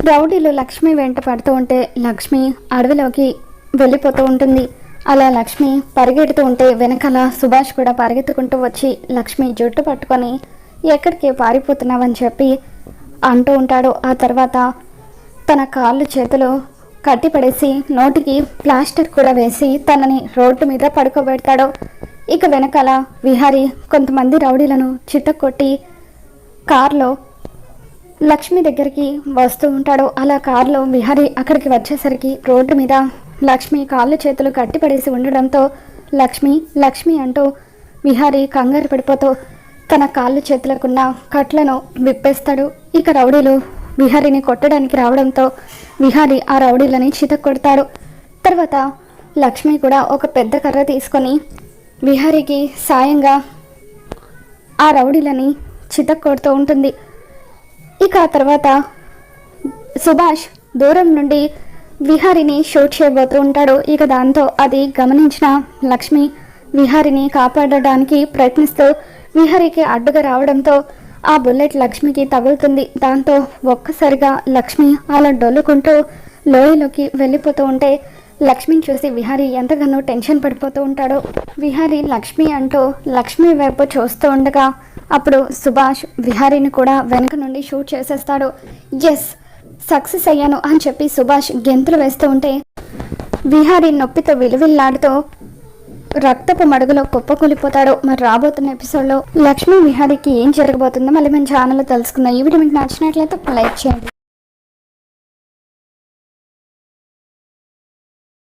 రౌడీలు లక్ష్మి వెంట పడుతూ ఉంటే లక్ష్మి అడవిలోకి వెళ్ళిపోతూ ఉంటుంది. అలా లక్ష్మి పరిగెడుతూ ఉంటే వెనకాల సుభాష్ కూడా పరిగెత్తుకుంటూ వచ్చి లక్ష్మి జుట్టు పట్టుకొని ఎక్కడికి పారిపోతున్నావని చెప్పి అంటూ ఉంటాడు. ఆ తర్వాత తన కాళ్ళు చేతులు కట్టిపడేసి నోటికి ప్లాస్టర్ కూడా వేసి తనని రోడ్డు మీద పడుకోబెడతాడు. ఇక వెనకాల విహారీ కొంతమంది రౌడీలను చితక్కొట్టి కారులో లక్ష్మి దగ్గరికి వస్తూ ఉంటాడు. అలా కారులో విహారీ అక్కడికి వచ్చేసరికి రోడ్డు మీద లక్ష్మి కాళ్ళు చేతులు కట్టిపడేసి ఉండడంతో లక్ష్మి లక్ష్మి అంటూ విహారీ కంగారు పడిపోతూ తన కాళ్ళు చేతులకున్న కట్లను విప్పేస్తాడు. ఇక రౌడీలు విహారీని కొట్టడానికి రావడంతో విహారీ ఆ రౌడీలని చితక్కొడతాడు. తర్వాత లక్ష్మి కూడా ఒక పెద్ద కర్ర తీసుకొని విహారీకి సాయంగా ఆ రౌడీలని చితక్కొడుతూ ఉంటుంది. ఇక ఆ తర్వాత సుభాష్ దూరం నుండి విహారీని షూట్ చేయబోతూ ఉంటాడు. ఇక దాంతో అది గమనించిన లక్ష్మి విహారీని కాపాడడానికి ప్రయత్నిస్తూ విహారీకి అడ్డుగా రావడంతో ఆ బుల్లెట్ లక్ష్మికి తగులుతుంది. దాంతో ఒక్కసారిగా లక్ష్మి అలా డొల్లుకుంటూ లోయలోకి వెళ్ళిపోతూ ఉంటే లక్ష్మిని చూసి విహారీ ఎంతగానో టెన్షన్ పడిపోతూ ఉంటాడు. విహారీ లక్ష్మి అంటూ లక్ష్మి వైపు చూస్తూ ఉండగా అప్పుడు సుభాష్ విహారీని కూడా వెనక నుండి షూట్ చేసేస్తాడు. ఎస్, సక్సెస్ అయ్యాను అని చెప్పి సుభాష్ గెంతులు వేస్తూ ఉంటే విహారీ నొప్పితో విలువిల్లాడుతూ రక్తపు మడుగులో కుప్పకూలిపోతాడు. మరి రాబోతున్న ఎపిసోడ్లో లక్ష్మి విహారీకి ఏం జరగబోతుందో మళ్ళీ మన ఛానల్లో తెలుసుకుందాం. ఈ వీడియో మీకు నచ్చినట్లయితే లైక్ చేయండి.